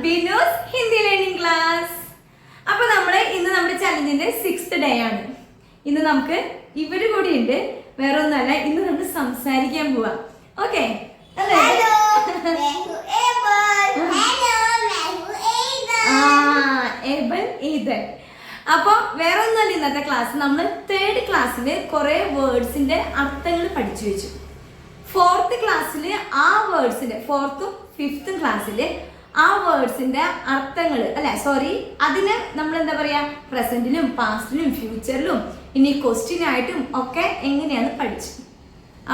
Binu's Hindi learning class. അപ്പൊ നമ്മള് ഇന്ന് നമ്മുടെ ചലഞ്ചിന്റെ 6th ഡേ ആണ്. ഇന്ന് നമുക്ക് ഇവര് കൂടി ഉണ്ട്, വേറെ ഒന്നല്ല. ഇന്ന് നമ്മൾ സംസാരിക്കാൻ പോവാ. ഓക്കെ അപ്പൊ വേറെ ഒന്നല്ല, ഇന്നത്തെ ക്ലാസ് നമ്മൾ 3rd ക്ലാസ്സില് കുറെ വേർഡ്സിന്റെ അർത്ഥങ്ങൾ പഠിച്ചു വെച്ചു. 4th ക്ലാസ്സില് ആ വേർഡ്സിന്റെ 4th 5th ക്ലാസ്സില് ആ വേർഡ്സിന്റെ അർത്ഥങ്ങൾ അതിന് നമ്മൾ എന്താ പറയാ, പ്രസന്റിലും പാസ്റ്റിലും ഫ്യൂച്ചറിലും ഇനി ക്വസ്റ്റ്യൻ ആയിട്ടും ഒക്കെ എങ്ങനെയാണ് പഠിച്ചു.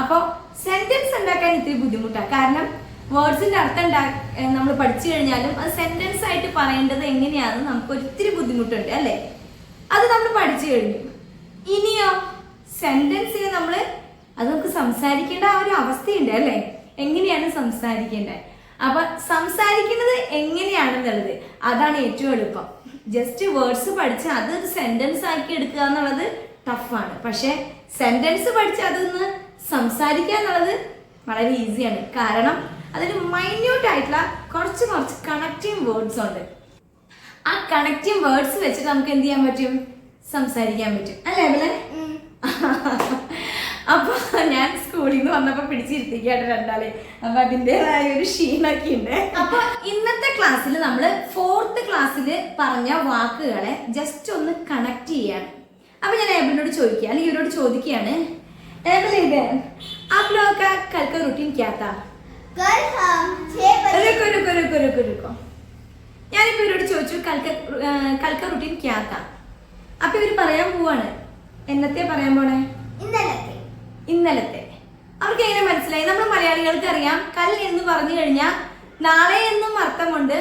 അപ്പോൾ സെന്റൻസ് ഉണ്ടാക്കാൻ ഇത്തിരി ബുദ്ധിമുട്ടാണ്. കാരണം വേർഡ്സിന്റെ അർത്ഥം നമ്മൾ പഠിച്ചു കഴിഞ്ഞാലും അത് സെന്റൻസ് ആയിട്ട് പറയേണ്ടത് എങ്ങനെയാണെന്ന് നമുക്ക് ഒത്തിരി ബുദ്ധിമുട്ടുണ്ട് അല്ലേ. അത് നമ്മൾ പഠിച്ചു കഴിഞ്ഞു. ഇനിയോ സെന്റൻസിന് നമ്മൾ അത് നമുക്ക് സംസാരിക്കേണ്ട ആ ഒരു അവസ്ഥയുണ്ട് അല്ലേ. എങ്ങനെയാണ് സംസാരിക്കേണ്ടത്? അപ്പൊ സംസാരിക്കുന്നത് എങ്ങനെയാണെന്നുള്ളത് അതാണ് ഏറ്റവും എളുപ്പം. ജസ്റ്റ് വേർഡ്സ് പഠിച്ച് അതൊരു സെന്റൻസ് ആക്കി എടുക്കുക എന്നുള്ളത് ടഫാണ്. പക്ഷെ സെന്റൻസ് പഠിച്ച് അതൊന്ന് സംസാരിക്കുക എന്നുള്ളത് വളരെ ഈസിയാണ്. കാരണം അതിന് മൈന്യൂട്ട് ആയിട്ടുള്ള കുറച്ച് കണക്റ്റിംഗ് വേർഡ്സ് ഉണ്ട്. ആ കണക്റ്റിംഗ് വേർഡ്സ് വെച്ചിട്ട് നമുക്ക് എന്ത് ചെയ്യാൻ പറ്റും, സംസാരിക്കാൻ പറ്റും അല്ലേ അല്ലേ. അപ്പൊ ഞാൻ സ്കൂളിൽ നിന്ന് വന്നപ്പോ പിടിച്ചിരുത്തിക്കാട്ട് രണ്ടാളെ. അപ്പൊ അതിൻ്റെതായ ഒരു ക്ഷീണൊക്കെ ഉണ്ട്. അപ്പൊ ഇന്നത്തെ ക്ലാസ്സിൽ നമ്മൾ 4th ക്ലാസ്സിൽ പറഞ്ഞ വാക്കുകളെ ജസ്റ്റ് ഒന്ന് കണക്ട് ചെയ്യാണ്. അപ്പൊ ഞാൻ ഏബിളിനോട് ചോദിക്കുക, അല്ലെങ്കിൽ ഇവരോട് ചോദിക്കുകയാണ്, ഏബിൾ ഇത് आप लोगों का कल का रूटीन क्या था? कल हम 6 बजे रुको ഞാനിപ്പോ ഇവരോട് ചോദിച്ചു കൽക്ക റൂട്ടീൻ ക്യാ താ. അപ്പൊ ഇവര് പറയാൻ പോവാണ്. എന്നത്തെ പറയാൻ പോണേ? ഇന്നലത്തെ. അവർക്ക് എങ്ങനെ മനസ്സിലായി? നമ്മൾ മലയാളികൾക്ക് അറിയാം, കൽ എന്ന് പറഞ്ഞു കഴിഞ്ഞാൽ നാളെ എന്നും അർത്ഥമുണ്ട്,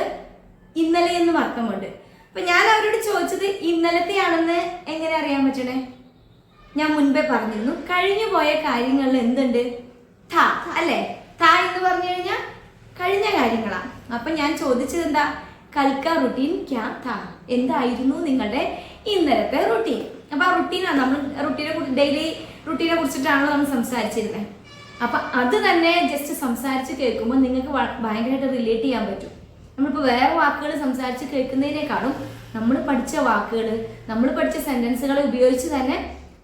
ഇന്നലെ എന്നും അർത്ഥമുണ്ട്. അപ്പൊ ഞാൻ അവരോട് ചോദിച്ചത് ഇന്നലത്തെ ആണെന്ന് എങ്ങനെ അറിയാൻ പറ്റണേ? ഞാൻ മുൻപേ പറഞ്ഞിരുന്നു, കഴിഞ്ഞു പോയ കാര്യങ്ങളിൽ എന്തുണ്ട്? താ അല്ലേ. താ എന്ന് പറഞ്ഞു കഴിഞ്ഞാൽ കഴിഞ്ഞ കാര്യങ്ങളാ. അപ്പൊ ഞാൻ ചോദിച്ചത് എന്താ? കൽക്ക റുട്ടീൻ ക്യാ താ, എന്തായിരുന്നു നിങ്ങളുടെ ഇന്നലത്തെ റുട്ടീൻ? അപ്പൊ ആ റുട്ടീനാണ് നമ്മൾ ഡെയിലി റുട്ടീനെ കുറിച്ചിട്ടാണല്ലോ നമ്മൾ സംസാരിച്ചിരുന്നത്. അപ്പൊ അത് തന്നെ ജസ്റ്റ് സംസാരിച്ച് കേൾക്കുമ്പോൾ നിങ്ങൾക്ക് ഭയങ്കരമായിട്ട് റിലേറ്റ് ചെയ്യാൻ പറ്റും. നമ്മളിപ്പോൾ വേറെ വാക്കുകൾ സംസാരിച്ച് കേൾക്കുന്നതിനേക്കാളും നമ്മൾ പഠിച്ച വാക്കുകൾ, നമ്മൾ പഠിച്ച സെന്റൻസുകൾ ഉപയോഗിച്ച് തന്നെ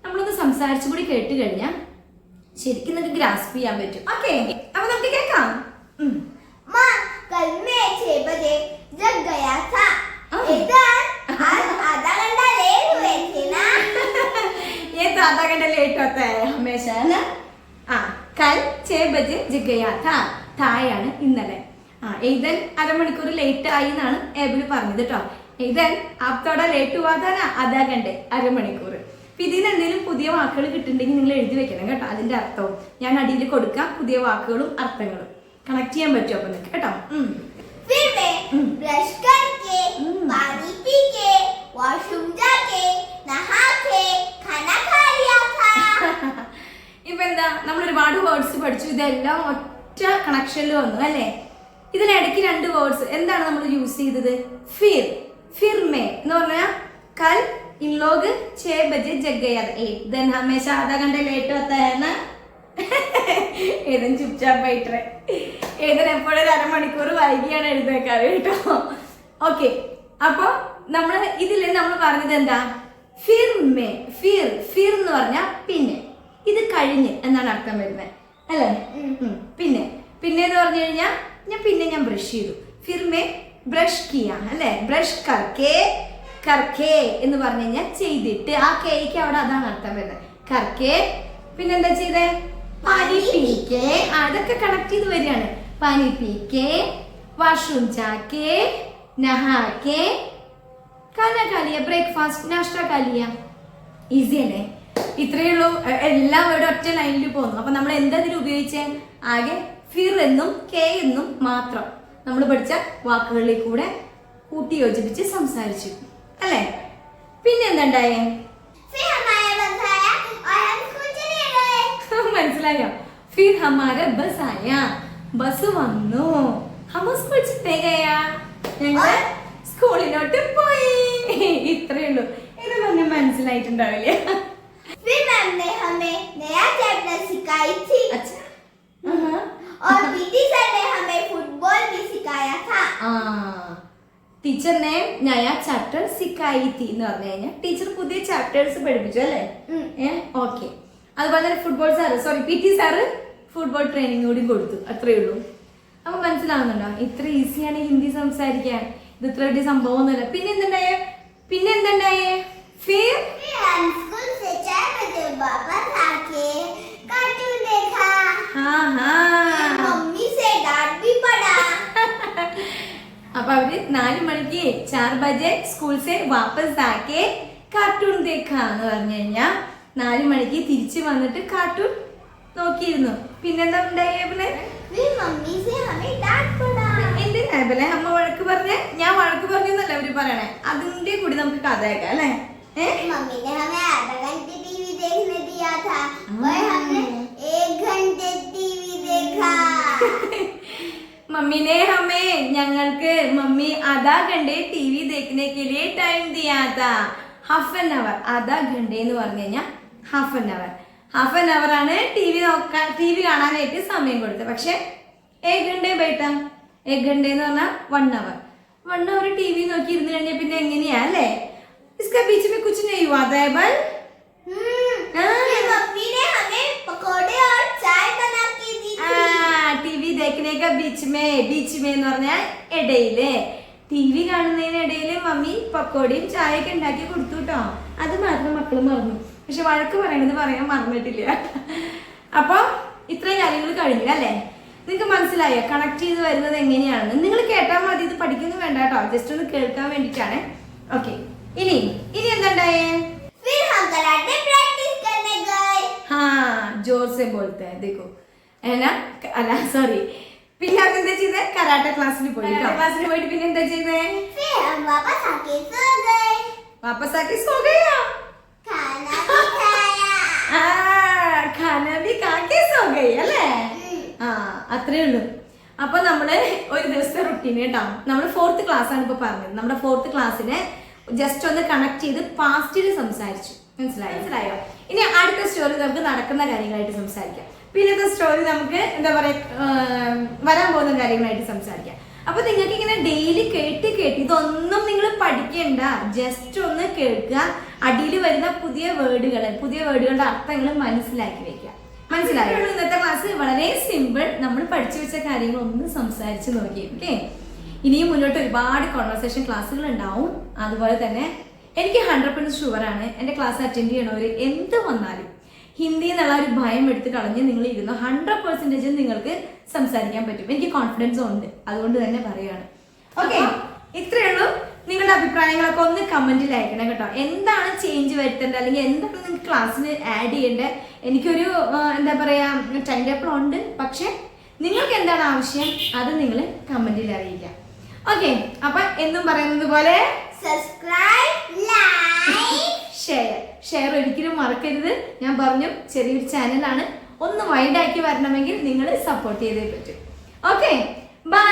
നമ്മളൊന്ന് സംസാരിച്ചു കൂടി കേട്ട് കഴിഞ്ഞാൽ ശരിക്കും നിങ്ങൾക്ക് ഗ്രാസ്പ് ചെയ്യാൻ പറ്റും. ഓക്കെ, അപ്പൊ നമുക്ക് കേൾക്കാം. कल मैं 6 बजे जग गया था। इधर आज आधा घंटा लेट हुए थे ना। ये तो आधा घंटा लेट होता है हमेशा है ना. कल 6 बजे जग गया था. തായാണ് ഇന്നലെ. എയ്തൻ അരമണിക്കൂർ ലേറ്റ് ആയി എന്നാണ് ഏബിൾ പറഞ്ഞത് കേട്ടോ. എയ്തൻ ആപ്തോടെ ലേറ്റ് പോവാതാനാ ആധാ ഘണ്ട, അരമണിക്കൂർ. അപ്പൊ ഇതിന് എന്തെങ്കിലും പുതിയ വാക്കുകൾ കിട്ടുന്നുണ്ടെങ്കിൽ നിങ്ങൾ എഴുതി വെക്കണം കേട്ടോ. അതിന്റെ അർത്ഥവും ഞാൻ അടിയിൽ കൊടുക്കാം, പുതിയ വാക്കുകളും അർത്ഥങ്ങളും കണക്ട് ചെയ്യാൻ പറ്റും അപ്പൊ നിനക്ക് കേട്ടോ. फिर मैं ब्रश करके पानी पी के वॉशरूम जाके नहा के खाना खा लिया था. ഇപ്പൊ എന്താ, നമ്മൾ ഒരുപാട് വേർഡ്സ് പഠിച്ചു. ഇതെല്ലാം ഒറ്റ കണക്ഷനിൽ വന്നു അല്ലേ. ഇതിനിടയ്ക്ക് 2 വേർഡ്സ് എന്താണ് നമ്മൾ യൂസ് ചെയ്തത്? ഫിർ മേ എന്ന് പറഞ്ഞാൽ കൽ इन लोग 6 बजे जग गया था. दिन हमेशा आधा घंटे लेट होता है ना. ഏതും ചുപ്ചാപ്പായിട്ടേ, ഏതിന് എപ്പോഴും 1 അരമണിക്കൂർ വൈകിയാണ് എഴുതേക്കാറ് കേട്ടോ. ഓക്കെ, അപ്പൊ നമ്മള് ഇതില് നമ്മൾ പറഞ്ഞത് എന്താ? ഫിർ എന്ന് പറഞ്ഞാ പിന്നെ, ഇത് കഴിഞ്ഞ് എന്നാണ് അർത്ഥം വരുന്നത് അല്ലേ. പിന്നെ എന്ന് പറഞ്ഞു കഴിഞ്ഞാൽ ഞാൻ ബ്രഷ് ചെയ്തു. ഫിർ മേ ബ്രഷ് കിയ അല്ലെ. ബ്രഷ് കർക്കേ എന്ന് പറഞ്ഞു കഴിഞ്ഞാൽ ചെയ്തിട്ട്, ആ കേക്ക് അവിടെ അതാണ് അർത്ഥം വരുന്നത്, കർക്കേ. പിന്നെന്താ ചെയ്തേ? പാനി പീക്കേ. അതൊക്കെ കണക്ട് ചെയ്ത് വരികയാണ്. പാനി പീക്കേ, വാഷ്റൂം ജാക്കേ, നഹാക്കേ, ഖാന ഖാലിയ, ബ്രേക്ക്ഫാസ്റ്റ് നാഷ്ട ഖാലിയ. ഈസി അല്ലേ? ഇത്രയേ ഉള്ളൂ. എല്ലാം ഇവിടെ ഒറ്റ ലൈനിൽ പോകുന്നു. അപ്പൊ നമ്മൾ എന്താ ഇതിൽ ഉപയോഗിച്ചേ? ആകെ ഫിർ എന്നും കെ എന്നും മാത്രം നമ്മൾ പഠിച്ച വാക്കുകളിൽ കൂടെ കൂട്ടി യോജിപ്പിച്ച് സംസാരിച്ചു അല്ലേ. പിന്നെ എന്തുണ്ടായേ? മനസ്സിലായോ? ഫിർ ഹമാര ബസ് ആയ, ബസ് വന്നു. ഹം സ്കൂൾ ചലേ ഗയാ, ഞങ്ങൾ സ്കൂളിലോട്ട് പോയി. ഇത്രയേ ഉള്ളൂ. ഇത് പറഞ്ഞ മനസ്സിലായിട്ടുണ്ടാവില്ലേ? फिर मैम ने हमें नया चैप्टर सिखाई थी. अच्छा. और पीटी सर ने हमें फुटबॉल भी सिखाया था. टीचर ने नया चैप्टर सिखाई थी എന്ന് പറഞ്ഞു കഴിഞ്ഞാൽ ടീച്ചർ പുതിയ ചാപ്റ്റേഴ്സ് പഠിപ്പിച്ചു അല്ലേ ഓക്കെ. അതുപോലെ തന്നെ football sir PT sir football training കൂടി കൊടുത്തു. അത്രേ ഉള്ളൂ. അപ്പൊ മനസ്സിലാവുന്നുണ്ടോ? ഇത്ര ഈസിയാണ് ഹിന്ദി സംസാരിക്കാൻ. ഇത് ഇത്ര വലിയ സംഭവമൊന്നുമല്ല. പിന്നെ എന്തുണ്ടായേ फिर हम स्कूल से 4 बजे वापस आके कार्टून देखा। मम्मी से डांट भी पड़ा। അപ്പൊ അവര് 4 മണിക്ക് 4 ബജെ സ്കൂൾ സെ വാപ്പസ് ആക്കെ കാർട്ടൂൺ ദേഖാ എന്ന് പറഞ്ഞു കഴിഞ്ഞാൽ 4 മണിക്ക് തിരിച്ചു വന്നിട്ട് കാർട്ടൂൺ നോക്കിയിരുന്നു. പിന്നെന്താ ഉണ്ടായേ? मम्मी से हमें डांट पड़ा। എന്തിനാ അമ്മ വഴക്ക് പറഞ്ഞേ? ഞാൻ വഴക്ക് പറഞ്ഞു എന്നല്ല അവര് പറയണേ. അതിന്റെ കൂടി നമുക്ക് കഥ കേൾക്കാം അല്ലേ? मम्मी ने हमें आधा घंटे टीवी देखने दिया था और हमने 1 घंटे टीवी देखा। मम्मी ने हमें ഞങ്ങൾക്ക് മമ്മി आधा घंटे टीवी देखने के लिए टाइम दिया था. Half an hour. ആധാ ഘണ്ടെ എന്ന് പറഞ്ഞു കഴിഞ്ഞാൽ ഹാഫ് ആൻ അവർ ആണ് ടി വി കാണാനായിട്ട് സമയം കൊടുത്തത്. പക്ഷെ 1 घंटे ബേട്ട 1 घंटे എന്ന് പറഞ്ഞാൽ 1 അവർ ടി വി നോക്കി ഇരുന്ന് കഴിഞ്ഞാൽ പിന്നെ എങ്ങനെയാ അല്ലേ? इसका बीच में कुछ नहीं हुआ था बल. मम्मी ने हमें पकोड़े और चाय बना के दी थी. टीवी देखने का बीच में എന്ന് പറഞ്ഞാൽ ഇടയില് ടിവി കാണുന്നതിനിടയിൽ മമ്മി പക്കോടിയും ചായയൊക്കെ ഉണ്ടാക്കി കൊടുത്തു കേട്ടോ. അത് മാത്രം മക്കള് മറന്നു. പക്ഷെ വഴക്ക് പറയണത് പറയാൻ മറന്നിട്ടില്ല. അപ്പൊ ഇത്രയും കാര്യങ്ങൾ കഴിഞ്ഞു അല്ലേ? നിങ്ങൾക്ക് മനസ്സിലായോ കണക്ട് ചെയ്ത് വരുന്നത് എങ്ങനെയാണെന്ന്? നിങ്ങൾ കേട്ടാൽ മതി. ഇത് പഠിക്കുന്നു വേണ്ട കേട്ടോ. ജസ്റ്റ് ഒന്ന് കേൾക്കാൻ വേണ്ടിയിട്ടാണ്. ഓക്കെ. ഇനി എന്തുണ്ടായേ? फिर हम कराटे प्रैक्टिस करने गए. हाँ जोर से बोलते हैं देखो है ना. അല്ല സോറി. പിന്നെ അതെന്താ ചെയ്തേ? കരാട്ടെ ക്ലാസ്സിൽ പോയിട്ട് പിന്നെ എന്താ ചെയ്തേ? फिर हम वापस आके सो गए. वापस आके सो गया. खाना भी खाया. खाना भी खा के सो गई അല്ലേ? അത്രേ ഉള്ളൂ. അപ്പൊ നമ്മള് ഒരു ദിവസത്തെ റുട്ടീൻ കേട്ടോ. നമ്മൾ 4th ക്ലാസ് ആണ് ഇപ്പൊ പറഞ്ഞത്. നമ്മുടെ 4th ക്ലാസ്സിനെ ജസ്റ്റ് ഒന്ന് കണക്ട് ചെയ്ത് പാസ്റ്റിൽ സംസാരിച്ചു. മനസ്സിലായോ? ഇനി അടുത്ത സ്റ്റോറി നമുക്ക് നടക്കുന്ന കാര്യങ്ങളായിട്ട് സംസാരിക്കാം. പിന്നത്തെ സ്റ്റോറി നമുക്ക് എന്താ പറയാ വരാൻ പോകുന്ന കാര്യങ്ങളായിട്ട് സംസാരിക്കാം. അപ്പൊ നിങ്ങൾക്ക് ഇങ്ങനെ ഡെയിലി കേട്ട് ഇതൊന്നും നിങ്ങൾ പഠിക്കണ്ട. ജസ്റ്റ് ഒന്ന് കേൾക്കുക. അടിയിൽ വരുന്ന പുതിയ വേർഡുകളുടെ അർത്ഥങ്ങൾ മനസ്സിലാക്കി വെക്കുക. മനസ്സിലായോ? ഇന്നത്തെ ക്ലാസ് വളരെ സിമ്പിൾ. നമ്മൾ പഠിച്ചു വെച്ച കാര്യങ്ങൾ ഒന്ന് സംസാരിച്ച് നോക്കി. ഓക്കെ. ഇനിയും മുന്നോട്ട് ഒരുപാട് കോൺവെർസേഷൻ ക്ലാസ്സുകൾ ഉണ്ടാവും. അതുപോലെ തന്നെ എനിക്ക് 100% ഷുവറാണ് എൻ്റെ ക്ലാസ് അറ്റൻഡ് ചെയ്യണവർ എന്ത് വന്നാലും ഹിന്ദി എന്നുള്ള ഒരു ഭയം എടുത്ത് കളഞ്ഞ് നിങ്ങൾ ഇരുന്ന് 100% നിങ്ങൾക്ക് സംസാരിക്കാൻ പറ്റും. എനിക്ക് കോൺഫിഡൻസും ഉണ്ട്. അതുകൊണ്ട് തന്നെ പറയുകയാണ്. ഓക്കെ. ഇത്രയേ ഉള്ളൂ. നിങ്ങളുടെ അഭിപ്രായങ്ങളൊക്കെ ഒന്ന് കമന്റിൽ അയക്കണം കേട്ടോ. എന്താണ് ചേഞ്ച് വരുത്തേണ്ടത് അല്ലെങ്കിൽ എന്താണ് നിങ്ങൾക്ക് ക്ലാസ്സിന് ആഡ് ചെയ്യേണ്ടത്? എനിക്കൊരു എന്താ പറയാ ടൈം ടേബിൾ ഉണ്ട്. പക്ഷെ നിങ്ങൾക്ക് എന്താണ് ആവശ്യം അത് നിങ്ങൾ കമന്റിൽ അറിയിക്കാം. ഓക്കെ. അപ്പൊ എന്നും പറയുന്നത് പോലെ സബ്സ്ക്രൈബ്, ലൈക്ക്, ഷെയർ ഒരിക്കലും മറക്കരുത്. ഞാൻ പറഞ്ഞു ചെറിയൊരു ചാനലാണ്. ഒന്ന് വൈഡാക്കി വരണമെങ്കിൽ നിങ്ങൾ സപ്പോർട്ട് ചെയ്തേ പറ്റും. ഓക്കെ. ബൈ.